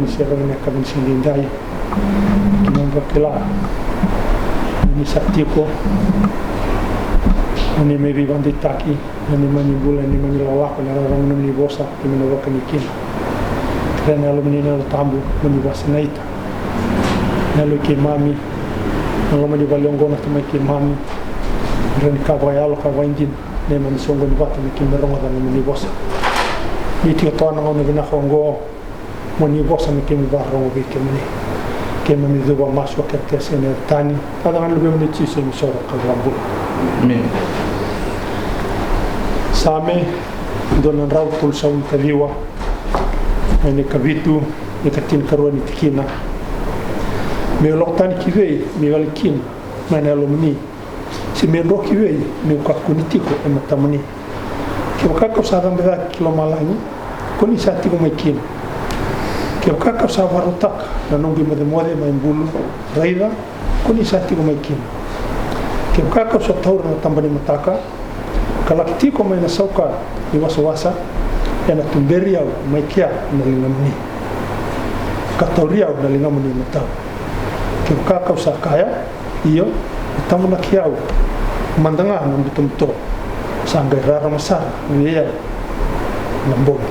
ni sera ni kabin sindindai kimamba kila ni satiko ni mevi banditaki ni manibula ni manilawak na rang ni bosa kimino wakanikin kena alumni na tambu ni wasinaita nalo ke mami nalo mani balongo na tama ke mami ren ka bayalo ka windin ne man songo ni bata ni kimerongo da ni bosa ni tio tona ngone bina kongo moni bosa ni kimi barro bi kimi ke mami zuba maswa ke tesene tani ada man lube mani tsi se mi soro ka rambu amen same donan rau tul saun taliwa ene kabitu ni katin karwani tikina me loktan kiwe mi walkin mana alumni si me ro kiwe mi ka kunitiko e matamani ke ka sa gamba kilo malani koni sati ko makin ke ka sa warutak na nongi mode mai bulu raida koni sati ko makin ke ka sa taur na tambani mataka kalakti ko mai na sauka ni wasawasa yana tumberi au maikia na lingamni katauria na lingamni matau ke ka sa kaya iyo tamuna kiau mandanga ng betul-betul sampai rara masar iya lambong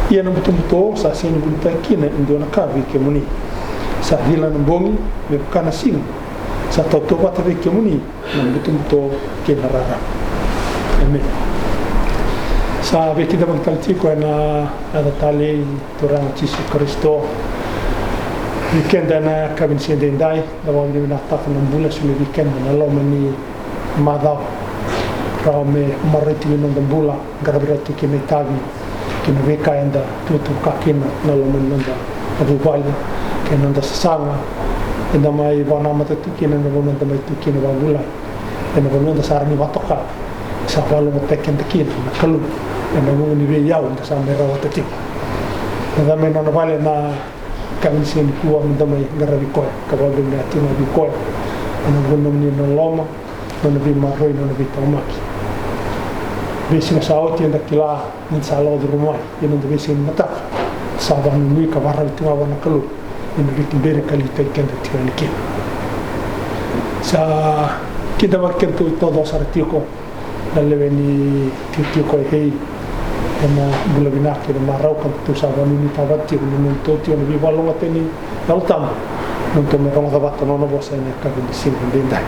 iya ng betul-betul sa sini bunta kina indo nakabi ke muni sa hila ng bongi me kana sing sa toto wata ke muni ng betul-betul ke rara amen sa be kita magtalti ko na ada tali turang Yesus Kristo weekend na kabin sindindai da wang ni natak ng bulan suli weekend na lo mani madao rame mariti ng bula garabrati kinitabi kinweka enda tutu kakina na lo mani nda abubali kinanda sasanga enda mai wana mata tukina na lo nda mai tukina ba bula enda lo nda sarani watoka sa valo moteken tukina na kalu enda mo ni be yao nda sa mera watati enda me na vale na kami sini kuwa mendamai ngarabi koy kabago na tina bi koy ana gonnom ni no loma no bi maroi no bi tamaki besi sa oti nda kila ni salo de rumai ino de besi mata sa ba ni ka barra tima wana kalu ino bi timbere kali te kenda tirani ki sa kita makin tu todo sartiko dalle ni tiko hei ena bula binaki na marau kan tu sawa ni tabati ni toti ni bi balong ateni nautam nunto me rong dabat no bosa ni ka bi sin benda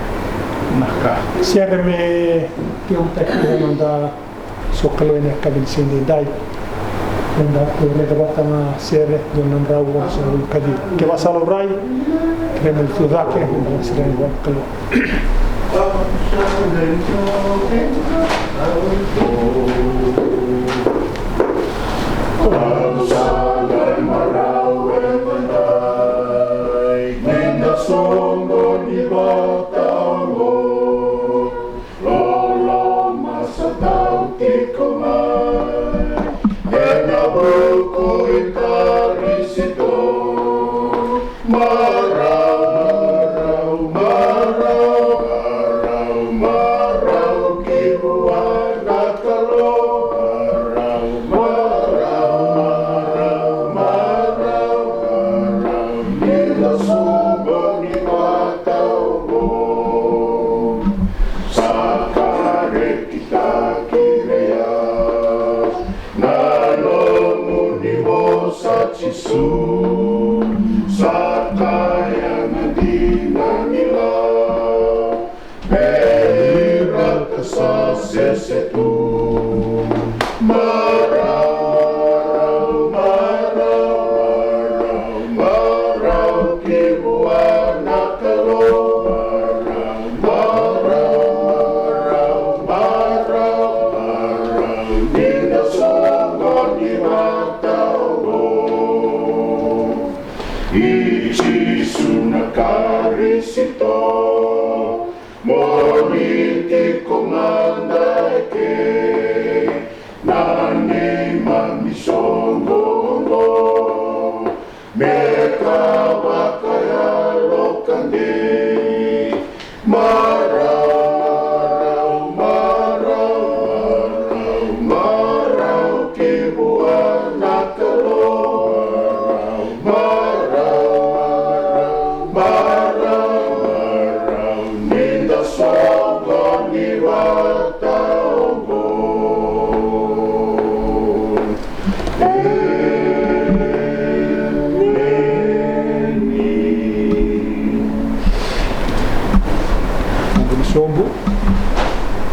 naka siare me ki un tekno nda sokalo ni ka bi sin dai nda ko me dabat na siare don nda wo sa ka di ke basalo rai kremel tu dake ni sire ni kalo Salai marau emanai Nenda songo ni batango Lolo masa tau tiko mai Nena buku ikarisito Marau, marau, marau Marau, marau Kibuana kalo Su sakaya medina nila beira sa sesetu marau marau marau kibuana kalo marau nina songo ni Ichi sunakarisito Moriti komandake Nane mamisongo Meka wakaya lokande Marau kibuana kalo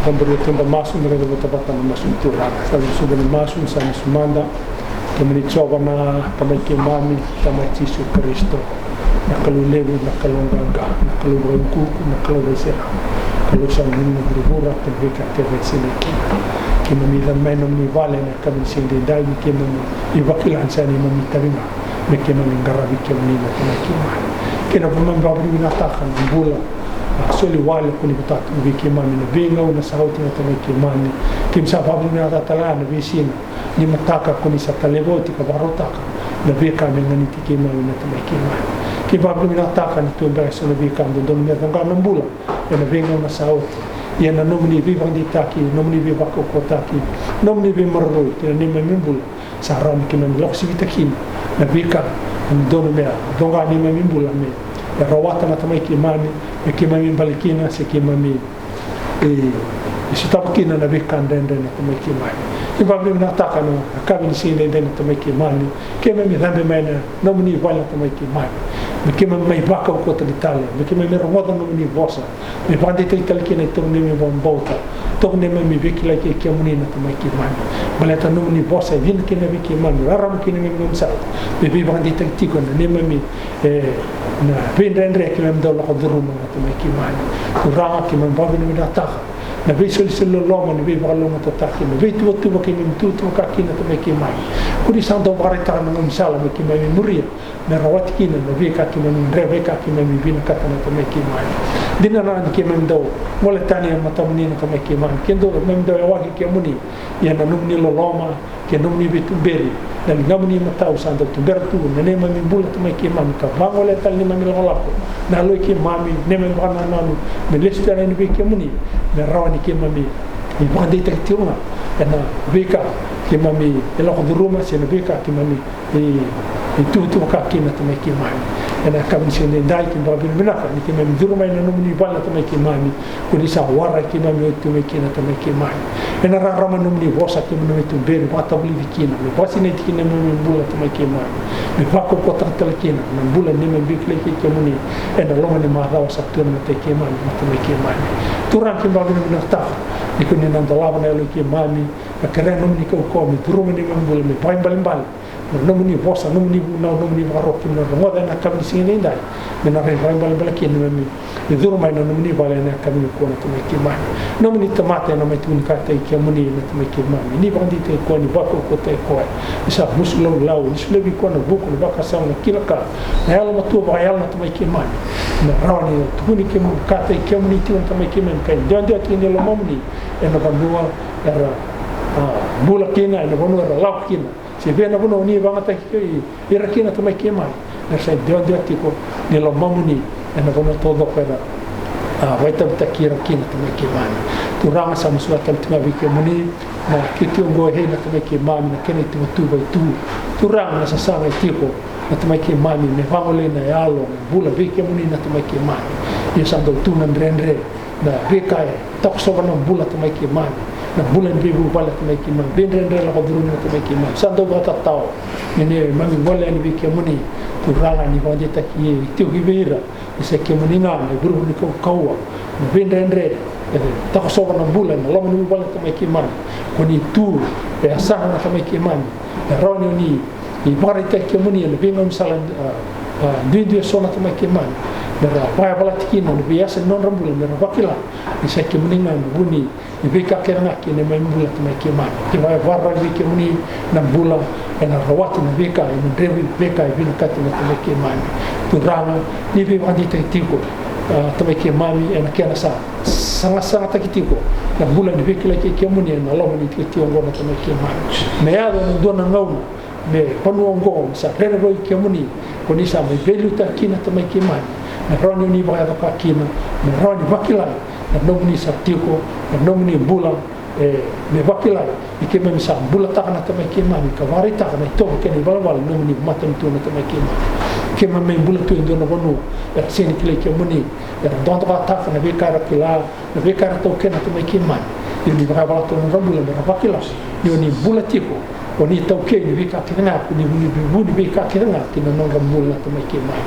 Pemberi tunda masu mereka betul-betul masuk turang. Saya sudah masuk sana semanda. Kami coba na tamai mami tamai Yesus Kristo. Nakalu lebu nakalu gangga nakalu bangku nakalu besera. Kalau saya minum berbura terdekat terdekat sini. Kami minta mainan mi vale na kami sini dai kami ibakilan saya ni mami taringa. Mereka menggarabi kami na tamai mami. Kena pun memberi binatakan bola. Soli wale kuni butat ubi kimani na benga una sauti na tamai kimani kim sa babu na tatala na bisina ni mataka kuni sa talevoti ka barotaka na beka mengani tikimani na tamai kimani ki babu na taka ni tumba sa na beka ndo don na tanga nambula na benga una sauti ya na nomni vivang ditaki nomni vivako kotaki nomni vi marroi na ni membula sa ram kimani loksi vitakin na beka ndo me donga ni membula me rawata na tamai kimani e kimami balikina se kimami sitapkina na bekan dende na tamai kimani e babli na taka no kabin sinde dende tamai kimani kimami dambe mena no muni wala tamai kimani me kimami mai baka ko ta Italia me kimami romoda no muni bosa me bande te Italia to ne me bon bota to ne me bekila ke kimani na tamai kimani baleta no muni bosa vin kina be kimani raram kina me mumsa me be bande te tiko ne me na bindendre ke mem do la qadru ma tamai kimani kuranga ke mem babu ni data na be soli solo lomo ni be balo ma tataki na be tu ke mem tu ka kina tamai kimani kuri santo barata na mem sala me ke mem muria na rawat kina na be ka ke mem reve ka ke mem bin ka na tamai kimani dina na ke mem do wala tani ma tamni na tamai kimani ke do mem do wa ke muni ya na numni lo loma ke numni be tu beri na ngamni matau santo tu bertu na ne mami bula tamai kimani ka bangole tal ni mami lolako na lo ki mami ne mem bana nanu me lestare ni be ke muni me rawani ke mami ni bande te tiuna na beka ke mami ela ko duruma se na beka ke mami tu ka kina tamai kimani ena kam sinde dai ki babu minaka ni ke mami duruma ina no ni bala tamai kimani ko ni sa wara ke mami tu me kina tamai kimani ena rama no ni vosa ke mami tu beri bata bli kina me vosi ne tikina mami bula tamai kimani me pako ko tartal kina na bula ni me bikle ke muni ena lo ni ma rawa sa tu me te kimani tamai kimani turan ke babu minaka ni ko ni nan dalava na lo kimani ka no ni ko mi duruma ni me bula me pai mbal no muni vosa no muni varok no ngoda na kam sini dai me na rai bal kin me duru mai no muni bale na kam ko na tumi kimani no muni tomate no mai tun ka te ke muni na tumi kimani ni bandi te ko ni bako ko te ko isa muslo lau isle bi ko na buku ba ka sa na kilaka na yalo matu ba yalo na tumi kimani na rawani tuni ke mu ka te ke muni ti on tumi kimani kai donde ki ni lo momni e no bandua era bula kina no bono era lau kina se vê na bono ni vanga ta ki irakina tamai kimai na sai de tiko ni lo mamuni na bono todo para vai ta kira kina tamai kimai tu ranga sa musua tal tuma vi ke muni na kiti ngo he na tamai kimai na kene tu vai tu ranga sa sa tiko na tamai kimai me vangole na yalo bula vi ke muni na tamai kimai ye sa do tu na ndrendre na vi kai ta so na bula tamai kimai na bulan bibu bala tamai kimani bendre la ko duru na tamai kimani sando bata tao ne mami bola ni bi kemuni tu rala ni wande ta ki tu gibira se kemuni na buru ni ko kawa bendre ta ko so na bulan la mani bala tamai kimani ko ni tu e asana na tamai kimani roni ni i bari ta kemuni le bingam salan due sona tamai kimani mera pai bala tikina ni biasa non rambula mera bakila ni se kemuni na buni ni beka kerana ki ne mai bula tamai kimani ki vai varra bi kemuni na bula ena rawati na beka ni drevi beka i vina kati na tamai kimani tu ranga ni bi wandi te tiko tamai kimani ena kena sa sanga takitiko na bula ni beka ki kemuni na lo ni ti ngona tamai kimani me ado no dona ngau me panu ngo sa rene roi kemuni ko ni sa me belu ta kina tamai kimani na roni ni vai ka kina na roni bakila na nomni satiko na nomni bula me bakila ike me sa bula ta na tamai kimani ka vari ta na to ke ni balwal nomni matam tu na tamai kimani ke me bula tu ndo no bonu e seni kile ke muni e don ta ta na be kara kila na be kara to ke na tamai kimani ni ba bala to no bula na bakila yo ni bula tiko oni tau ke ni be ka kina ni be ka kina ki na no bula tamai kimani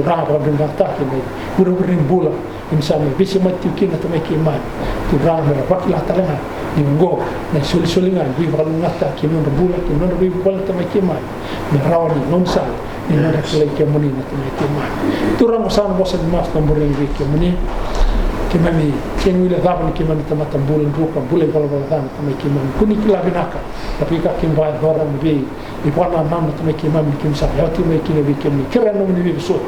rang rabin bata kini ura bula insami bisi mati kina tamai kiman tu rang mera bakla talenga ingo na sulingan bi balu ngata kini bula kini bi bula tamai kiman merawani nonsal ni nada kelai kemuni na tamai kiman tu rang usan bosan mas nomboring bi kemuni kimami kenwila dhaban kimami tamata bulan buka bulan bala dhaban tamai kimami kuni kila binaka tapi ka kimba doran bi ipana nam tamai kimami kimsa ya timai kimami kimami kira no ni bisot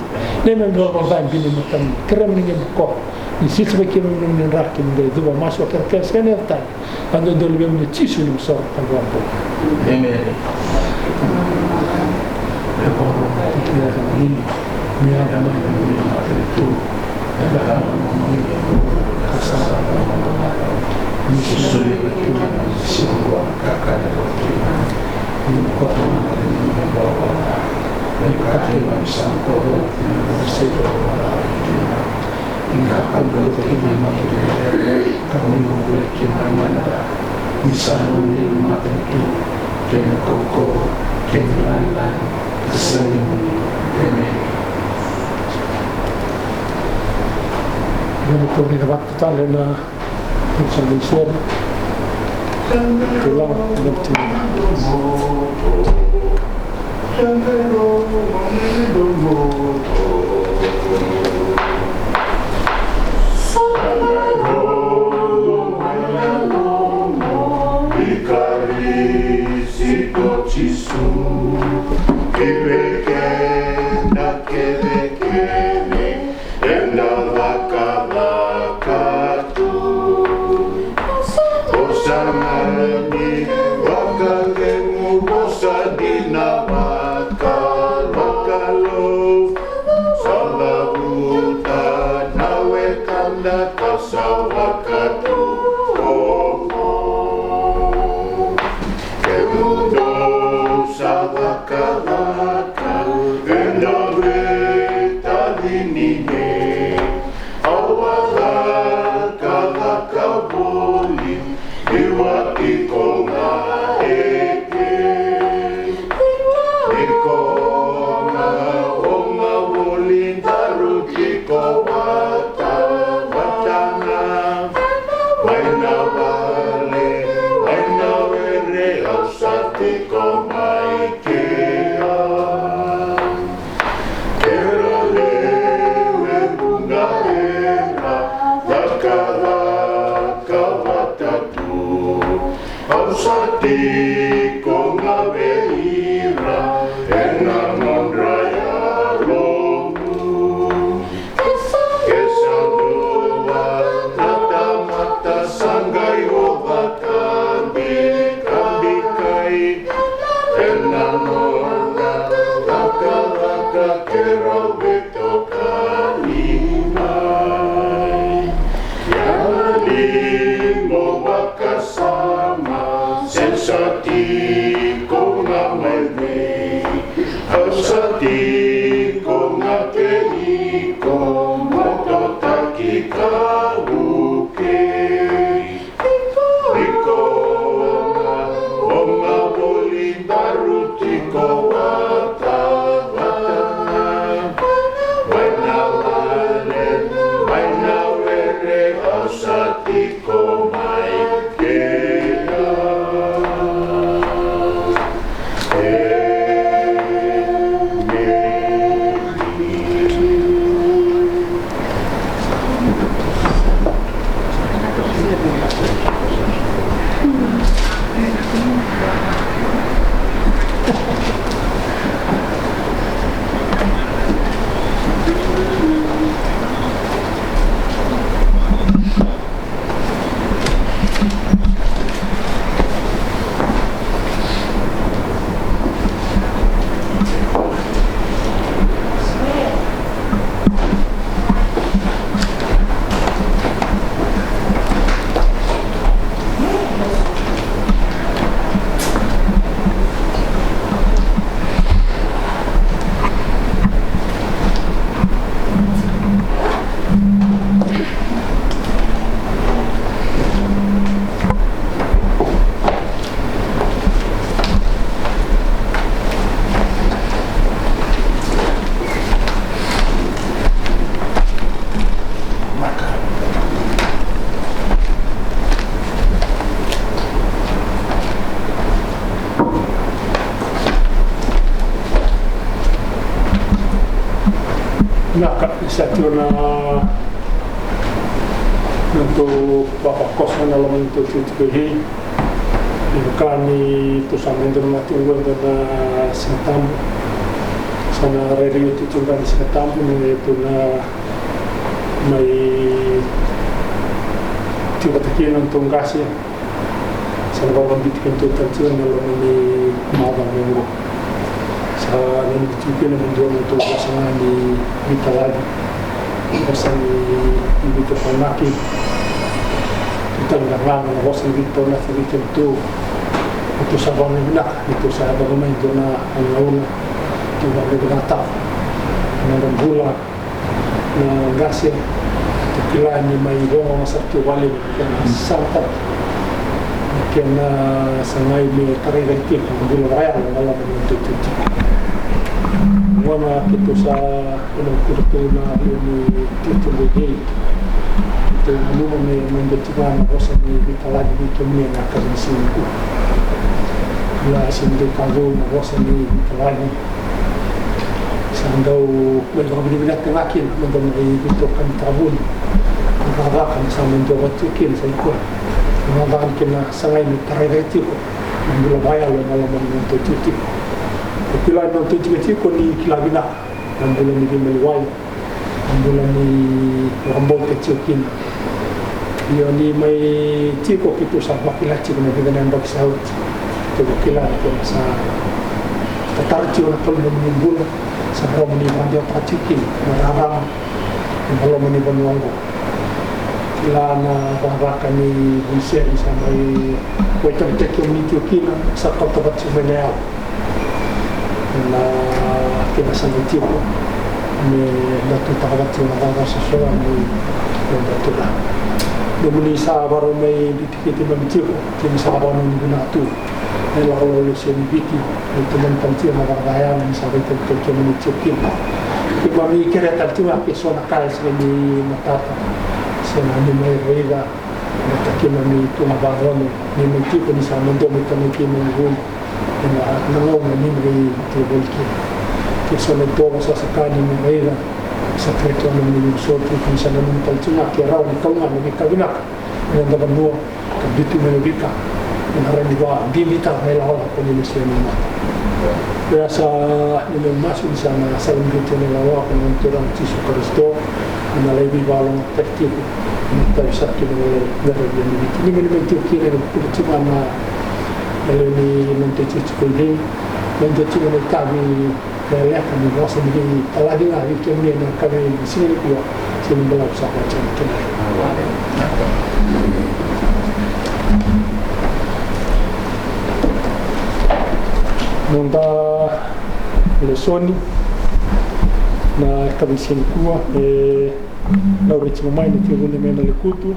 neme do dhaban bini matam kira ni ko ni sits be kimami ni rak kimami do maso ka skene ta ando do libe ni tisu ni so ka do ambo amen mi ama tu Yang itu di tempat kita lena sambil share tulang nanti Naka sa tuna untuk bapak kosong dalam itu tujuh kami tu sama dengan tinggal dengan setam sana radio itu juga di setam itu na mai tiba tiba untuk kasih sana orang bikin tu tercium dalam ini malam minggu sa ini juga menjual untuk pasangan di Bitaladi bersama ibu terpanaki kita nggak nggak bos ibu ternak ibu itu sabang nak itu sabang main itu na anggauna itu baru berata na gula na gasnya itu kila ni mai bong satu wali kena sangat kena sangai me tarik lagi gula raya dalam bentuk itu mana kita sa kurtuna ini titul lagi itu namun membetulan bosan di Bitaladi itu mengenai kondisiku la sindu kago bosan di Bitaladi sandau belum dibilang terakhir mengenai bentukan tabun mengatakan sama menjawab cikin saya ikut mengatakan kena sangai tarik itu menggula bayar dalam bentuk cuti kila no tujuh kecil ni kila bina ambulan ni meliwai ambulan ni rambut kecil kin dia ni mai ciko itu sama kila ciko ni dengan bak saut tu kila tu masa tatar ciko nak kalau menimbul sebelum ni dia pacikin marah kalau menimbul wango kila na bangka ni bisa sampai kuat cekio ni kin sakot tempat sebenarnya na kena sangat tipu me datu takat na bangsa sesuatu ni datu lah. Demi sahabat me biti memtipu, demi sahabat ni guna tu. Elalau lesen biti itu mentanti na bangaya ni sahabat itu kena mencuci. Ibu mi kira tertiba kesona kaya sekali matata. Senang ni me reda, mata kena mi tu na bangone ni mencuci ni sama demi taniki menggun. Nangong ni dari terbelki kisah itu masa sekali mereka sekretar menjadi suatu kisah yang mentalcina kira orang kau nggak lebih kabinak yang dapat dua kebitu melebihkan yang hari ini dua dimita melawan Indonesia ini biasa ini masuk di sana saling kita melawan penonton Yesus Kristus yang lebih balong efektif kita bisa kita dari ini menjadi kira cuma ini mencuci kulit, mencuci kulit kami melihat kami rasa begini. Kalau ada hari kemudian kami di sini juga sini belum sampai macam itu. Nunda lesoni na kami sini kuah lauri cuma main di tiga bulan lekutu.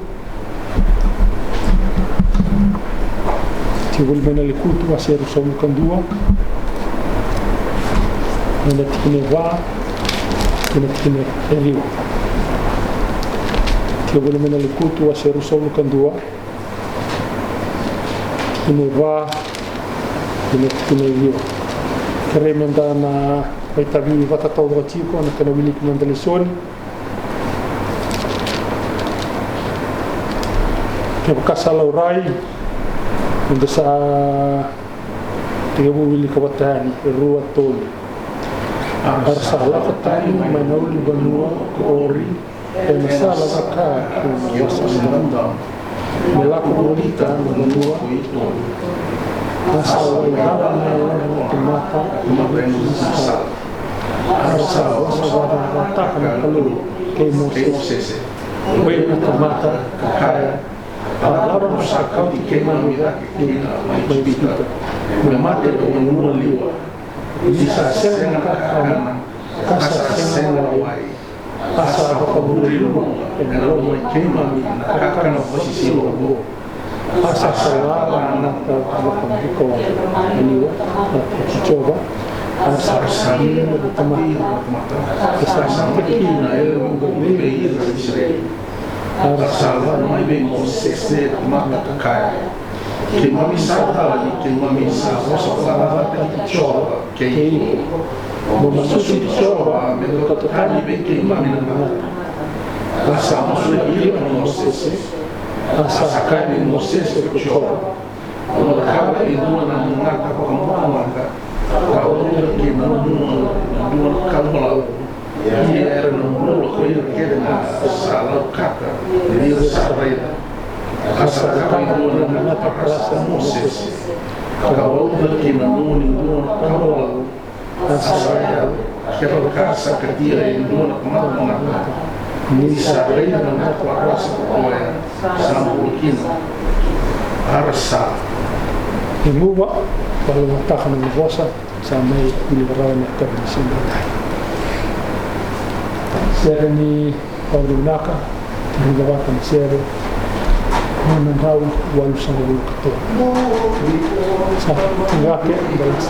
Tivoli bene le cultu a ser somu kandua nenda tikine va nenda tikine riu tivoli bene le cultu a ser somu kandua tikine va nenda tikine riu kere menda na paitabi vata tau rotiko na kana wilik menda le soni ke kasala urai untuk sa 3 wili kabatani ruwa tol arsala katani manauli banua ori masala ka wasanda melaku bonita banua asal wa mata arsala wasabada takana kalu ke moses wa mata kaya Lawan sakau tikema mida di begitu. Memate dengan liwa. Bisa senang kanan, kasar senang lawai. Kasar kabulu dengan tikema mida kakana posisi logo. Kasar selawan nak kabiko liwa. Coba kasar sambil berteman. Kasar tikema yang berbeda Israel. Arasala mai bem sese mata kai que mami sala que mami sala só falava que chova que mo masusi soa me ko tani be ki mami na asa mo ile mo sese asa kani mo sese ko choa o ka i dua na ngaka ko mo ngaka ka o ki mo dua ka mo la ia era no mo ko ia ke na sala kaka ia sabaida asa ka i dua na ngaka asa mo sese ka o ki mo dua ka mo la asa que a casa que tira em dona com uma ni saberia não é com a raça como é sambuquino arsa remuva kalau matakan ng bosa samay liberal na establishment dai sere ni Paulinaka tinawatan sere ng raw wal sa lukato sa ngake dalas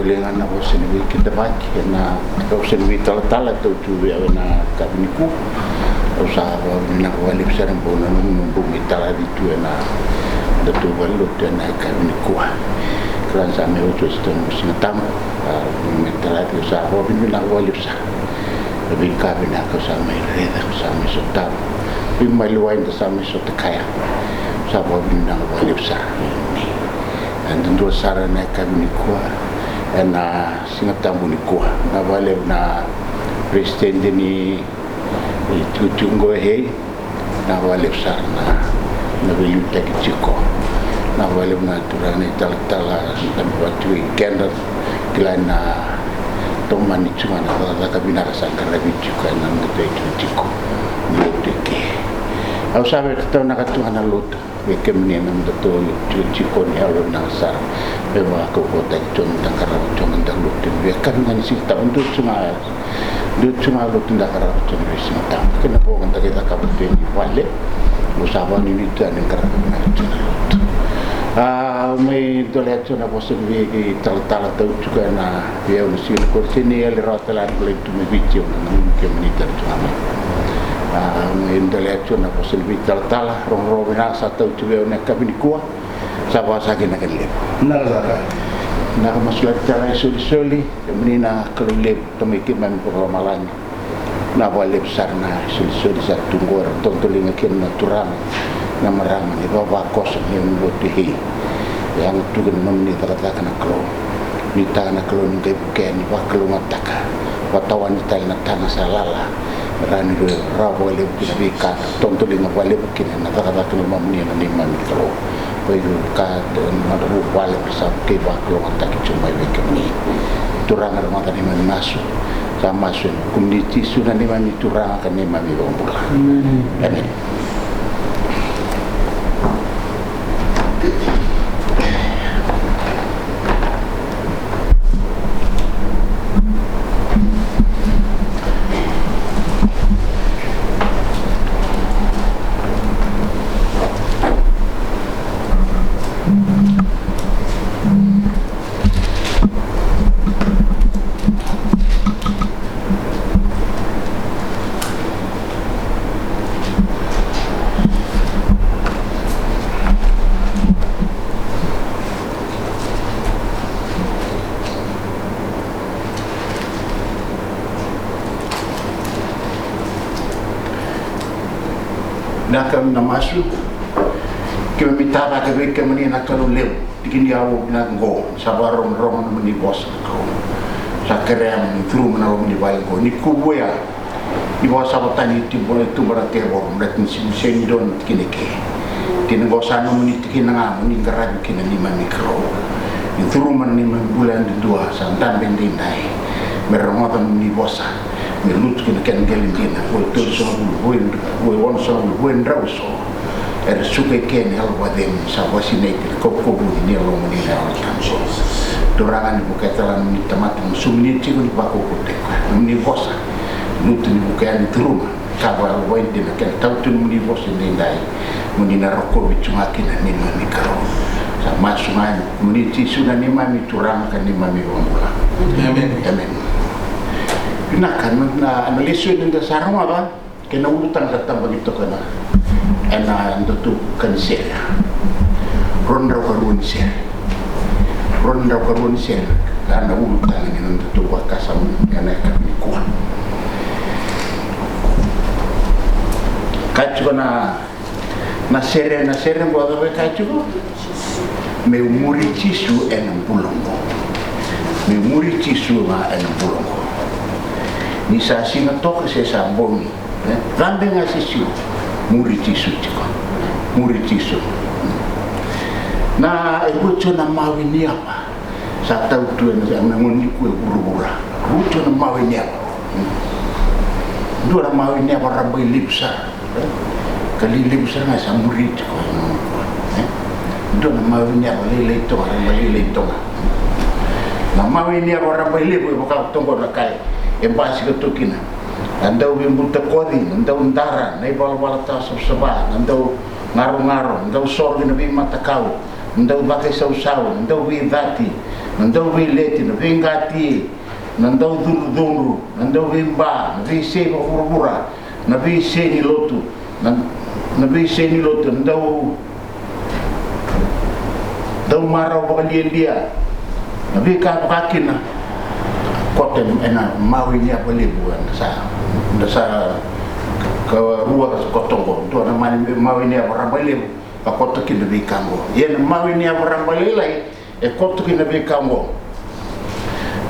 tulengan na ko siniwi kita baki na ko siniwi tala tu na kabiniku usaha na walip sarang bona nung bumi tala di tu na datu walut na kabiniku kran sa me utu ston sinatam me tala di usaha bin na walip sa bin kabina ko sa me reda sa me sota bin maluain sa me sota kaya sa bin na walip sa and ndo sara na kabiniku na singatambu ni kuha na wale na presidente ni tutungo he na wale sana na wale takitiko na wale na turane tala tambatu kenda kila na tomani chuma na kabina sangara bichuka na ndeto tiko nyote ke au sabe tau na katu ana luta e ke mni na mto chi ko ni au na sa e wa ko ko ta ton ta kara ton ta luta e kan ngani si ta undu chuma luta da kara ton e si ta ke na po ngata ke ta ka pe ni wale lo saba ni ni ta ni kara na ton luta mai dole na posso vi che tal tau juga na ya usi ko sini ele rotela ko le tu me bicho na ke mni ta chuma intelektual na posilbi tal ro bina sa tau tu na kabini kuah sawa sakin na kanle na masulat tala soli menina kelulip temiki mem pengamalan na wale besar na soli sa tunggu tontolinga ken natural na marang ni baba kos ni mbotihi yang tugen nomni kata kana klo ni ta na klo ni ken ni baklo mataka watawan tal na tana salala rani do rabo le bika tonto linga wale bukina na kata kata mamni na ni mami kalo ko yu ka na do wale sa ke ba klo ta ki chuma be kemi turang ar mata ni mami masu sama sun kumniti sunan ni mami turang ka ni mami bombula amen nakam namasu ke mitara ke ke meni nakalu lew tikini awu na ngo sabarom rom meni bos ko sakrem tru mena meni bal ko ni kubuya ni bos sabotani timbo tu berate bo mratin sini don tikini ke tin go sanu meni tikini nga meni garab kini ni mani kro ni tru meni bulan dua santan bendinai meromatan meni bosa melut kena ken gelindina o to so o won so buen rauso suke ken alwa dem sa wasine ko ni lo mani na tanso dorangan buka talan ni tamat sumni chigo ni bako ko te ni bosa lut ni buka ni truma kaba o wende na ken tawtu ni bosa ni dai muni na roko bichuma kina ni mani karo sa masumani muni ti suna ni mami turang kan ni mami bombula amen kan na analiso ng sarong ba kena utang datang begitu kana ena untuk kanser ronda karun ser karena utang ini untuk wakasam kana kami kuat kacu na sere buat apa kacu me umuri cisu enam bulongo ni sa singa toka se sa bomi rande nga sisiu muri tisu na ibucho na mawi ni apa sa tau tu na ngoni ku burubura bucho na mawi ni apa dua na mawi ni apa rambai lipsa kali lipsa na sa muri tiko dua na mawi ni apa lele to rambai lele to na mawi ni apa rambai lele buka tonggo na kai embasi ke tukina andau bimbuta kodi andau ndara nei bala ta seba andau ngaro andau sorgi nabi mata kau andau bakai sau andau wi dati andau wi leti nabi ngati andau duru andau wi ba nabi se burubura nabi se ni lotu andau marau bakal dia nabi ka pakina kotem ena mawi ni apa lebu sa ke ruwa kotongo to na mani mawi ni apa rambale ka kotoki de bikango yen mawi ni apa rambale lai e kotoki de bikango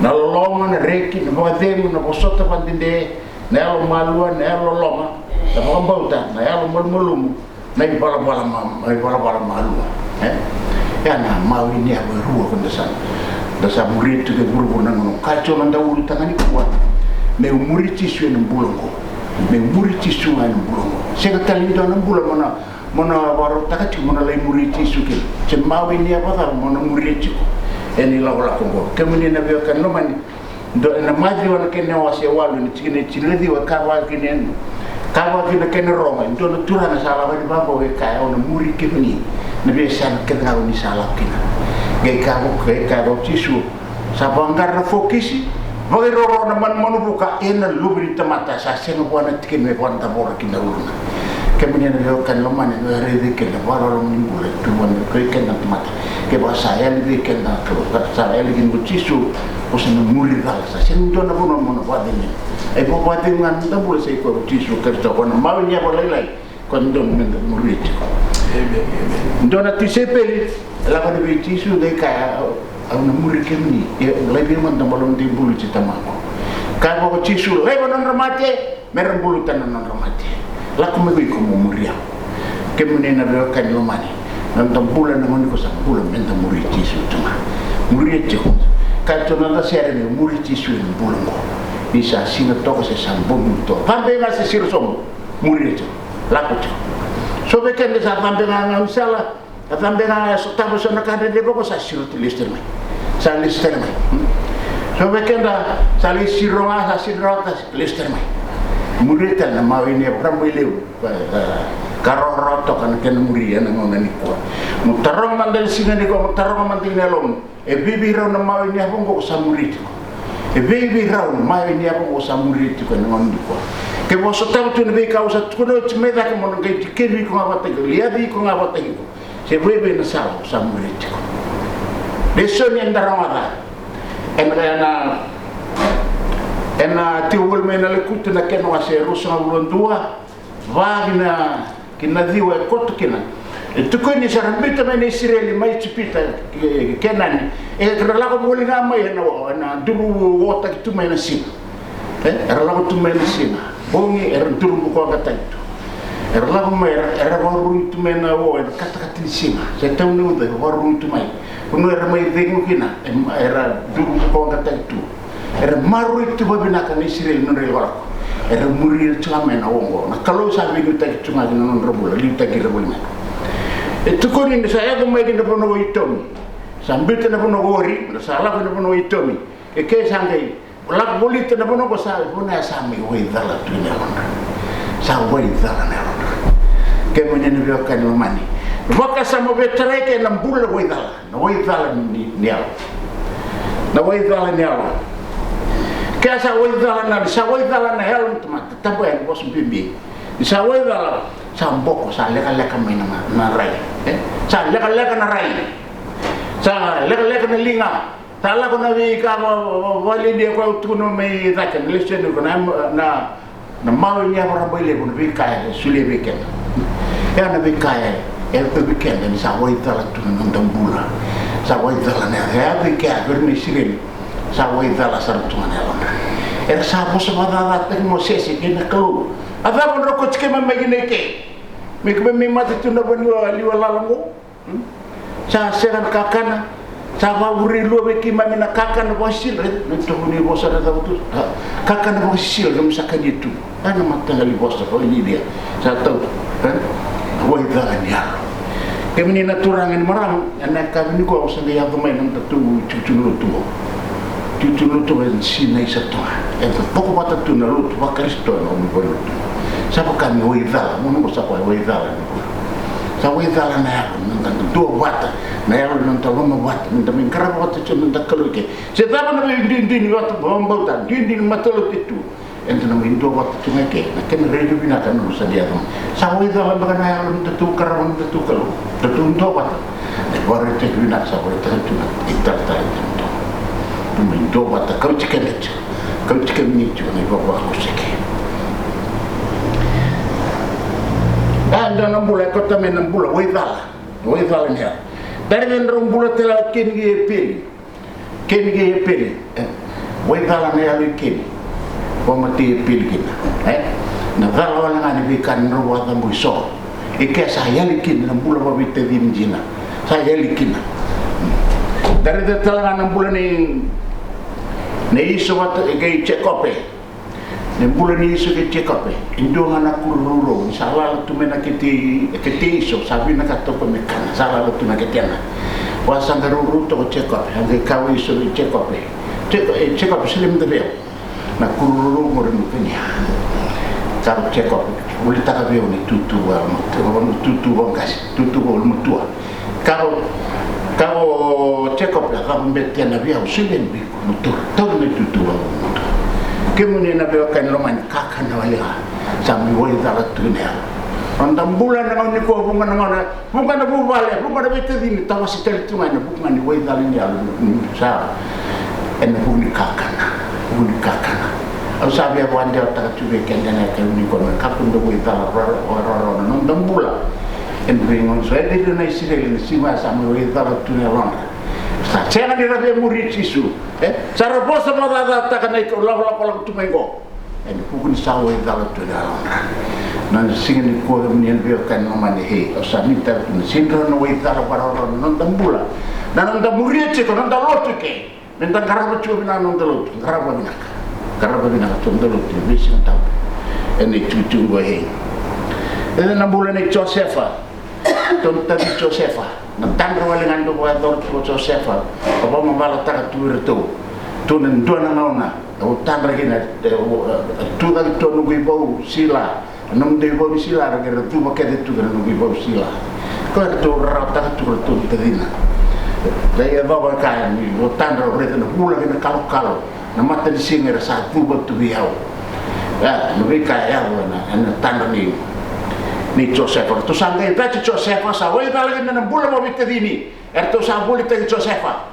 na loma na reki na bademu na bosota bandinde na lo malua na lo loma na bauta na lo mulum na bala malua ya na mawi ni apa ruwa kondesan dasa murid tu ke guru nang kaco nang daul tangani kuat me murid ci suwe nang bulongo me muri tisu ngai bulo se ka tali do na bulo mona waro takati mona le muri tisu ke se mawi ni apa ta mona muri tisu eni la wala ko ke muni na be kan no mani do na madri wana ke ne wase walu ni tine chiledi wa ka wa ke ne ka wa ke ne ke ne roma do na turana sala wa ni babo ke ka ona muri ke ni na be san ke na ni sala kina ge ka go tisu sa bangar na fokisi Voy roro na man manu buka ena lubri tamata sa sengo buana tikin me buana tabora kina uruna. Kemudian leo kan lomane no rede ke la wala lo nimbule tu wan ko ken na tamata. Ke ba sa ya libi ken na ko sa ya ligin butisu o se no muri dal sa sen do na bono mono ba deni. E po ba deni ngan ta bule se ko butisu ke to wana ma nya ba lai kon do men muri ti. Ndona ti sepeli la ba de butisu de ka una muri kemni e lebe man da balon di bulu ci tamako ka bo ci sul lebe non ramate mer bulu tan non ramate la ko me ko mo muri ya kemne na do kan lo mani non da bulu na mon ko sa bulu men da muri ci sul tama muri ci ko ka to na da sere me muri ci sul bulu ko bisa sina to ko se sam bulu to pambe ma se sir som muri ci la ko so be ken sa pambe na ngam sala tambe na so tabo so na ka de boko sa sir to lister mai sa lister mai so be kenda sa li sironga sa sirota lister mai murita na mawini rambo ileu karoro to kan ken muri na ngona ni ko mutarong mandel singa ni ko mutarong mandel nelom e bibi raw na mawini abongo sa muriti e bibi raw na mawini abongo sa muriti ko ngona ni ko ke bo so tabo tu ne causa tu no te meda ke mon ngai ke ni ko ngabata ko liadi ko ngabata ko se bebe na sa muriti ko Besok ni antara mana? Ena tiwul mena lekut na keno ase rusna ulon dua, vagina kina diwa kotu kina. Itu kau ni sarang beta mena Israel mai cipita kenan. Kerana kau boleh nama ya na dulu wota itu mena sini. Kerana kau tu mena sini. Bongi dulu buka kata itu. Kerana kau baru itu mena kata-kata sini. Saya tahu ni udah baru itu mai. Kuno era mai dengu kina era dulu ko ngata itu era maru itu babina kan Israel non relwa era muri chama na wongo na kalau sa bi ta chuma non robula li ta gira bolma itu ko ni saya ko mai dinda bono itomi sambita na bono gori na sala bono bono itomi e ke sangai la bolita na bono ko sa bona sa mi we dala tu na sa we dala na ke mo ni bio kan mani Vaka sama vetere ke lambula waidala, na waidala niala, na waidala niala. Kaya sa waidala na helm teman, tetapi yang bos bibi, sa waidala sa mboko sa leka main na rai, sa leka na rai, sa leka na linga, sa leka na vika wali dia kau tuno me zaken listen ko na mau ni apa boleh pun vika sulit vika, ya na vika el weekend ni sa wai tala tu nan tambula sa wai tala ne ya be ka vermi sirin sa wai tala sa tu ne lona era sa bo sa bada ta mo sesi ke na ko ada bon roko tike ma megine ke me ke me mate tu na bon li wala lango sa seran kakana sa ba uri lo be ki ma mina kakana bo sil no to ni bo sa da tu kakana bo sil dum sa kanitu ana matanga li bo sa ko ni dia sa tau wai tala ni alo kemini naturangan marang anak kami ni ko sanga ya main nang tatu cucu lutu ben sinai satu itu pokok bata tu na lutu wa Kristo no mo lutu sapa kami wai tala mo no sapa wai tala sa wai tala na nang tu bata na ya nang tawo mo bata nang tamin karab bata tu nang kaluke se tapa na din wat bombo tan din matolo itu ento na indo wat tunga ke na ken redo binatan no sa dia sa wai tala ba na ya nang tu karam tu kalu tu ndo wat baru te binat sa wai tala tu itata itu tu wat kau ciken ni tu ni bawa aku seke anda nambula kota men nambula wai tala ni dari den rombula tela ken ge peli wai tala ni alu ken mati pilgin na dala wala ngani bikan ruwa tambu so ike saya likin na bula babite dimjina saya likin dari detala na bula ni iso wat ike chekope bulan ni iso ke check up indonga na kururo inshallah tu mena kiti iso sabi na katoko mekana sala tu na ketiana wasa ngaruru to check up hange kawi iso check up check up silim de na kururo mo re mukenya karo check up uli taka veo ni tutu mutua karo check up la karo mbetiana via usilen bi mutua tau ni tutu kemune na beo kan roman kaka na wale sambi woi dala tunea andam bulan na ni ko bunga na bubale bunga na bete dini tawa sitel tuma na bunga ni woi dala ni alu sa en bunga kakana au sabi abo ande ta tuwe kendana ka ni ko na kapun do woi dala ro no andam bula en bingon so e de na isile ni sima sambi woi dala tunea ronda sa cena di rabe murid isu cara bosa mada ta kana ko la tumengo en pukun sawe dala tu dala nan singin ko mien be kan no mane he o sa ni ta ni sindro no we dala baroro non tambula nan da murid ko non da lotu ke men da garaba chu bina non da lotu garaba bina to da lotu be sin ta en ni tu go he na bula ni Josefa ton ta Josefa na tandro wale ngando ko ador ko Josefa apa mambala ta tu reto tunan dona nauna o tandra gina tu da to no go sila nam de go sila ra gera tu makede tu no go sila ko to ra ta tu reto tadina dai baba ka ni o tandra reto no bula gina kalo na mata di singa sa tu ba tu biau no vi ka ya na tandra ni Josefa tu sanga ita Josefa sa wei dala na bula mo bitadini erto sa buli te Josefa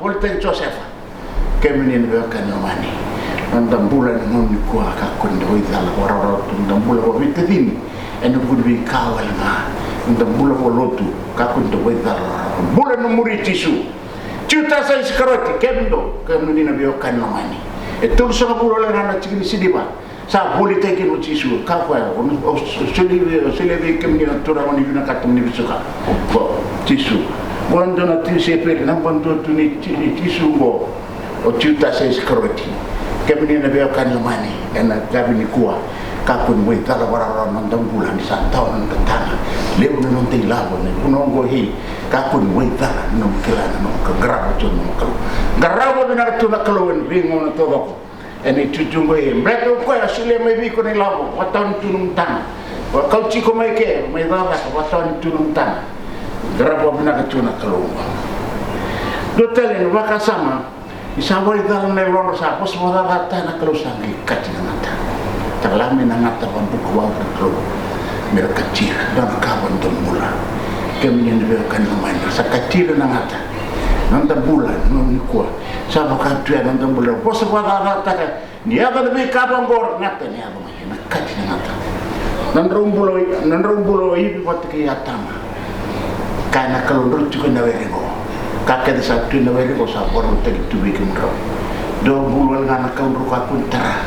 kemini ni kan nomani andam bulan non ni ko ka kon do dala wara andam bula mo bitadini en budbi kawal na andam bula mo lotu ka kon do dala bulan no muri tisu ciuta sa iskaroti kemdo kemini na kan nomani etul sa bula na chikini sidiba sa buli te ke no tisu ka kwa o selevi kemni na tora moni bina katum ni bisuka bo tisu bondo na tisu pe na bondo tu ni tisu bo o ciuta sa iskaroti kemni na be kan mani ena gabi ni kuwa ka kun we tala wara non dam bulan di santa on tana lew na non te labo ne uno go hi ka kun we tala non kila no ka grabo tu no ka grabo bina tu na kalon ringo na to ko eni tutungo e mreto ko asile mai bi ko ni labo watan tunum tan wa kauchi ko mai ke mai dala watan tunum tan grabo bina ka tuna kalon do tele no baka sama isawa dal me loro sa pos moda rata na kalon sangi kati na ta talame na ngata wa buku wa ko mera kacir dan kawan don mula kemen be kan mai sa kacir na ngata nanda bulan non ko sama ka tu nanda bulan pos moda rata ka ni ada lebih kabang gor ngata ni apa na kati na ngata nan rumbulo ibi wat ke atama kana kalon ru ko na werego kakek sa tu na werego sa boru te tu bi kimro do bulol ngana ka ru ka pun tara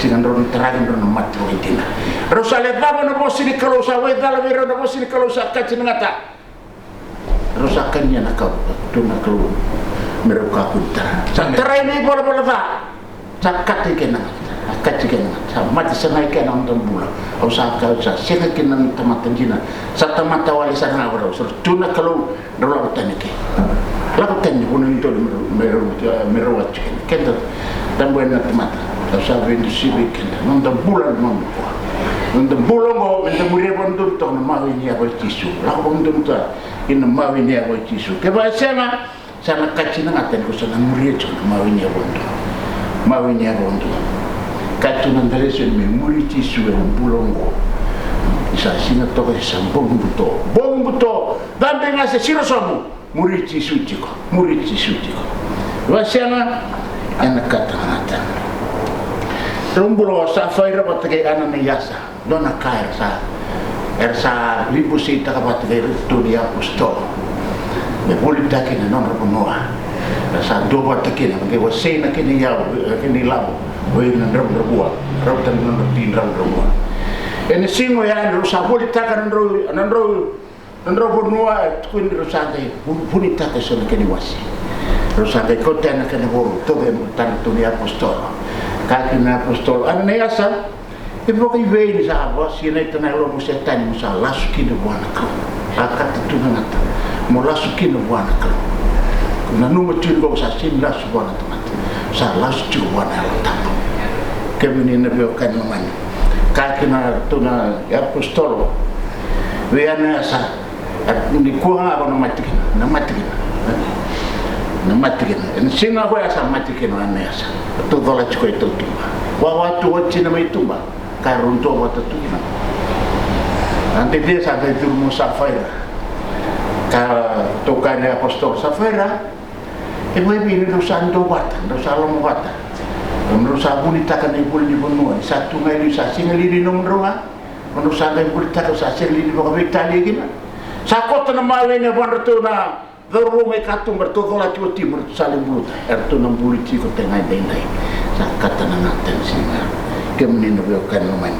tingan ron tara ron mat ro itina rosale baba na bosini kalau sa we dala we ro bosini kalau sa kati na ngata rosakannya na ka tu na kalo mero ka pun tara sa tara ni bola ba sa kati ke na kati ke na sa mati sa nai ke na ndam bula au sa ka sa sega ke na tamatan jina sa tamata wali sa na waro so tu na kalo ro tanike la ko tan ko ni to mero wa chicken kenda dan buena tamata sa vendi sibe kenda ndam bula non ko ndam bula ngo ndam muri bondur to na mawi ni abo tisu la ko ndam ta in mawi ni abo tisu ke ba sema sana kachina ngaten ko sana muri to mawi ni abo ndo katu na ndalese me muri tisu e bulongo isa sina to ko sa bombuto dan benga se sirosomu muri tisu tiko wa sema ana katana rumbulo sa faira batake ana ne yasa dona kair sa ersa libusi takapatake dunia pusto me boli take na non ronoa sa doba take na ke wasena ke ni ya ke ni labo we na robua rotan non tin robua ene singo ya ro sa boli taka nan ro bonua kun ro sa de buni taka so ke ni wasi ro sa de kota na ke ni boru to be tan dunia pusto kakina apostol ana asa e voki vei sa ava si nei tana lo mo setani mo sa lasu kina buana ka akata tunangata mo lasu kina buana ka na numa tingo sa sin lasu buana tamata sa lasu tu buana ta kemini na veo kan man kakina tuna apostol ve ana asa ni kuanga ako na matikina en singa ko asa matikina ana asa to dola chiko ito tumba wa watu wachina mai tumba karunto watu tuna ante dia sa kai turmo safaira ka tokane apostol safaira e mai bini do santo wata do salomo wata no sabuni takane puli bonua satu ngai sa singali di nomronga no sangai puli takane sa singali di boka vitali gina sakota na mawene bonto na dorome katum bertodo la tuo timur saling bulut erto na buliti ko tengai dendai sakata na ngaten singa kemni no kan man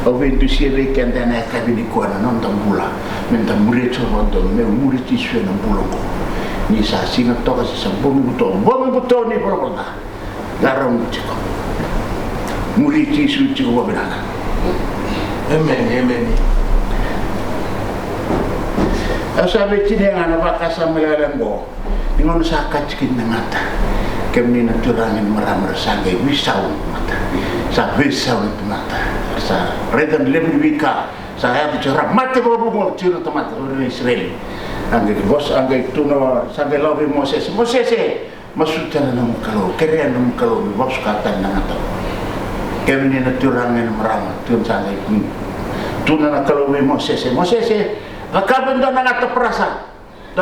o ventu sieve kan dana kabini ko na non tambula men tambule to rondo me muriti sue na bulongo ni sa singa toka sa bomi buto ni porona garam chiko muriti su chiko wabana amen asa betine ana bakasa melalembo ningon sakat cikin ngata kemni na turangin maramar sangai wisau mata sa wisau mata sa redan lebih wika sa ya bicara mate bobo mo tiro tomata ore Israel angge bos angge tuno sangai lobi Moses masutana na mukalo keren na mukalo bos kata ngata kemni na turangin maramar tun sangai tuna na kalobi Moses akaban dan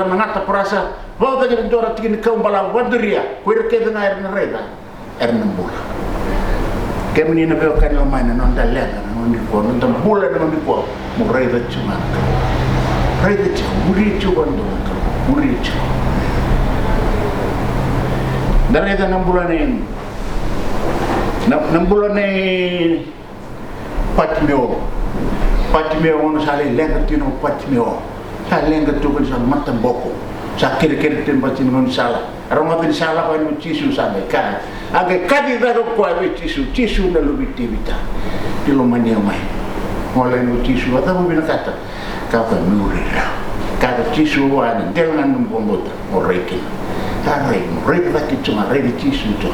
ngata perasa bahwa jadi dora tingin kau bala wadria kuir ke dengan air nereda air nembula kemini na beo kan lamai na nonda lenga na nondi ko nonda bula na nondi ko mo reda cuma muri cuba ndo muri cuba dan itu 6 bulan ini 6 bulan ini Patimeo ono sale lenga tino patimeo sa lenga to kan sa matam boko sa kere tempat tino sala aroma bin sala pa no tisu sa ka age kadi da ro ko ave tisu na lubitivita tilo mania mai mole no tisu ata mo binakata ka pa nurira ka tisu wa na dengan nombota o reiki ta rei da kituma rei tisu to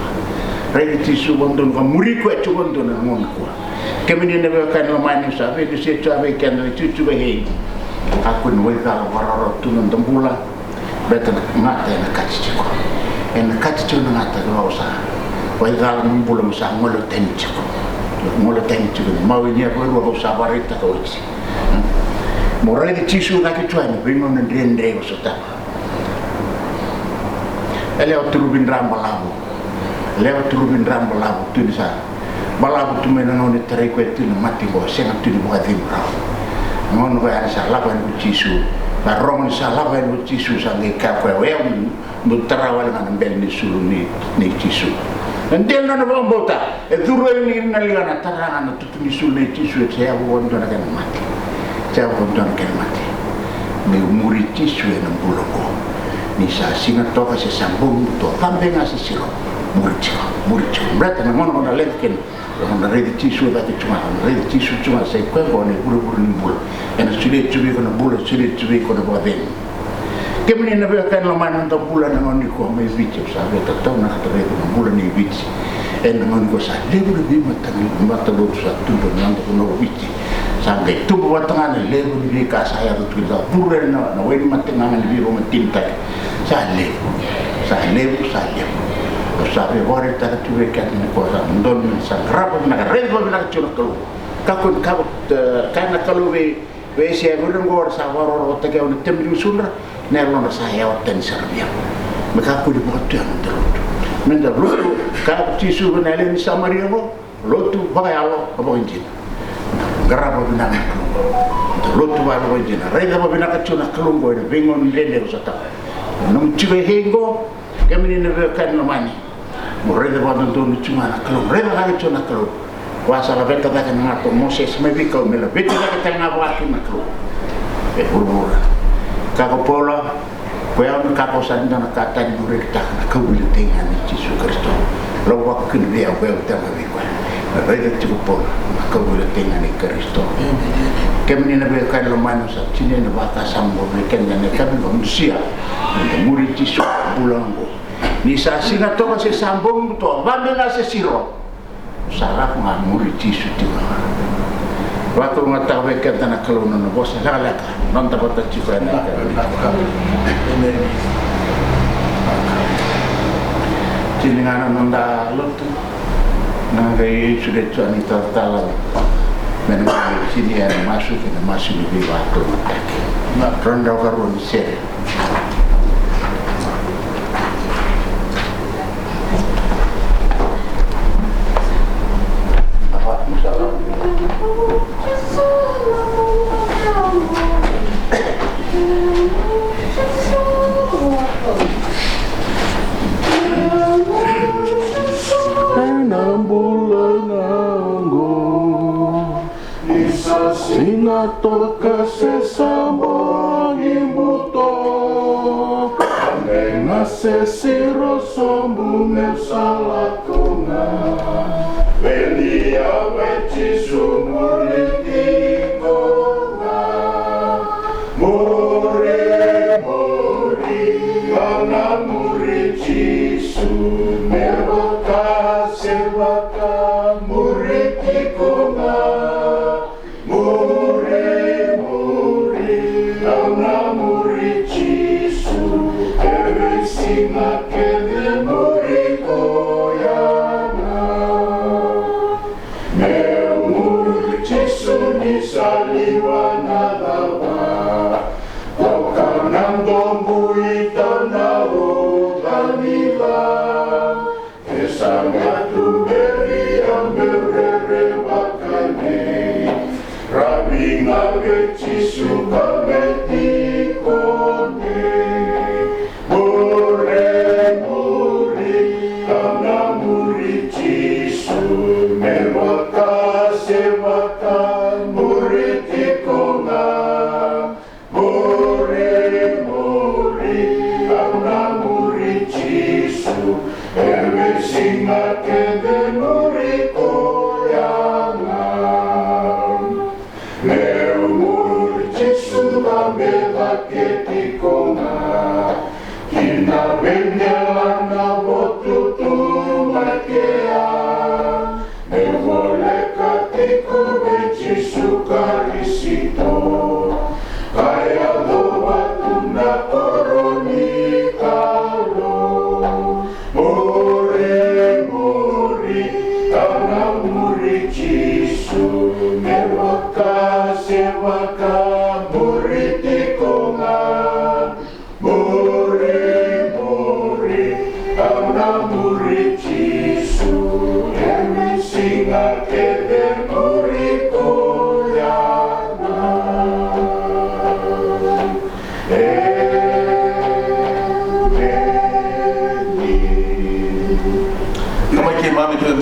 rei tisu bondon ka muri ko to bondon na mon ko kemini na kan mani sa ve se to ave kan tu be aku no ka wararo tu non tambula beta mata na kachiko en kachiko na mata ko sa wai ga mbula musa ngolo tenchiko mawi ni ko ro sa barita ko chi morale di tisu na ke tuani bimo na ndre ko sota ele o turubin rambalabu tu di sa balabu tu mena non tere ko tu mati bo senga tu di bo adimra non va sa la ban tisu la roman sa la ban tisu sa nge ka ko we mo tarawal na bel ni sulu ni tisu ndel na no mbota e duro ni na liana taranga na tutu ni sulu ni tisu e ya won do na kan mati me muri tisu e na buloko ni sa singa toka se sambung to tambe nga se siro muri brata na mono na lenken na rede tisu da cuma sai ko ne buru ni bul ena sulit tubi ko na bul sulit tubi ko na baden kemni na be kan la man ta bulan na ni ko me vici sa be ta to na ta rede na bulan ni vici en na ko sa lebru bi mata do sa tu do na ko no vici sa ge tu wa tanga ne lebru bi ka sa ya tu da buran na we mata na ni bi ro matinta sa lebu sabe ora ta tu ve ka ni ko sa ndon sa rapo na redo na chuno ko kakun ka kana kalu we se bulan go sa waro ta ke on temri sunra ne lo na sa ya ten serbia maka ku di mo tu an dro men da lo ka ti su na le ni samaria mo lo tu ba ya lo ba injin garabo na lo tu ba lo injin redo ba na ka chuno ko go ne bingon le sa ta no chive hengo kemini ne ve kan no mani morrede ba don cuma na kalau reda ga chona kalau wasa la beta da na to Moses me vi ko me la beta da ka na ba ki na kalau e burbura ka ko pola ko ya ka ko sa ndana ka ta ni rekta na ka wi te ngani Jesu Kristo lo wakun via wel tama vikwa rega tipo por ka wala tenga ni Kristo kemni na be ka lo manu sa chine na baka sambo be kenya ne ka lo msia ni muri tiso bulango ni sa singa to se sambo to vande na se siro sarap nga muri tiso tiwa waktu ngatawe ka tana kalona na bosa halaka non ta bota tiwa na Cilingana nanda lutu nangai sudah cuani tertala mengenai sini ada masuk lebih waktu mataki nak ronda karun sere apa masalah Sina toka se sambo imbuto Nena se siro sombu me salakonga Velia veci sumuriti konga More ana muri Jesu Merwaka serwaka muriti konga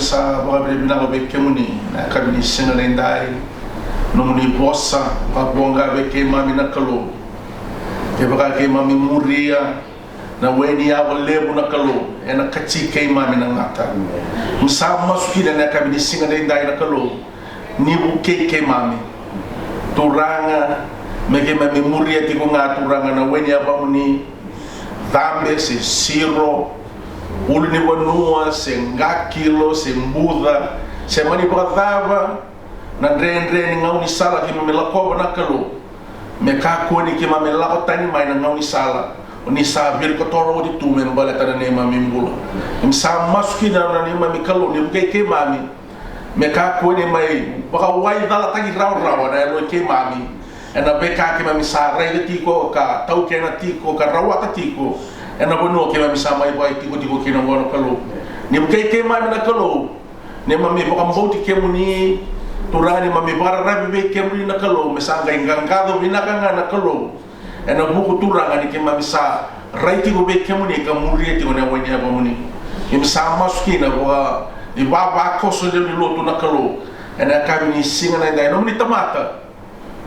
sa mga binang beke muni na kami sinalendai nomuni bossa babonga beke mami na kalo ke baka ke mami muria na weni ya lebu na kalo e na kachi ke mami na ngata musa masuki na kami sinalendai na kalo ni buke ke mami turanga mege mami muria ti ko ngaturanga na weni ya bamuni dambe se siro ulu ni wanua se ngakilo se mbuda se mani bradava na ndrendre ni ngau ni sala ki me lakoba na kalo me ka ko ni ki ma me la tani mai na ngau ni sala ni sa vir ko toro di tu me mbala tana ne ma mimbula im sa maski na ni ma mi kalo ni ke mami me ka ko ni mai ba wai dala tagi raw na lo ke mami ena be ka ki ma mi sa re ti ko ka tau ke na ti ko ka rawata ti ko ena bono ke mami sama ibu ai tiko kino ngono kalo ni ke mami na kalo ne mami ba mboti ke muni turani mami bara rabi be ke muni na kalo mesanga ingangado binakanga na kalo ena buku turanga ni ke mami sa raiti go be ke muni ka muri ti ngone wani ba muni im sa maskina wa di baba koso de lotu na kalo ena ka ni singa na dai no ni tamata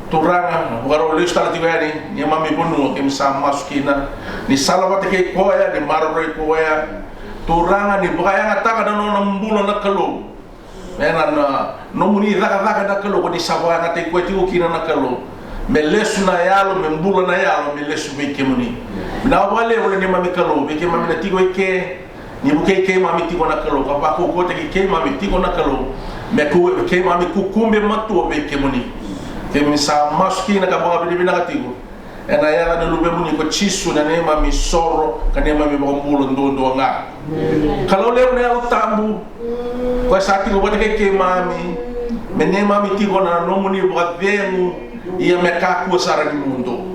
turanga waro lista ti gani ni mami bonu ke sa maskina ni salawat ke koya ni marore koya turanga ni buka yang ataka na no mbulo na kalo mena na no muni raka na kalo ko di sawa nga te ko ti ukina na kalo me lesu na yalo me mbulo na yalo me lesu be ke muni na wale wala ni mami kalo be ke mami na tigo ke ni buke ke mami tigo na kalo ka ba ko te ke mami tigo na kalo me ko ke mami ku kumbe matu be ke muni ke mi sa maski na ka ba be na tigo ena yala na lube muni ko chisu na ne mami soro ka ne mami ba mbulo ndo nga kalau leo ne au tambu ko sati ko ke mami me ne mami tigo na no muni ba vemu ia me ka ku sara di mundo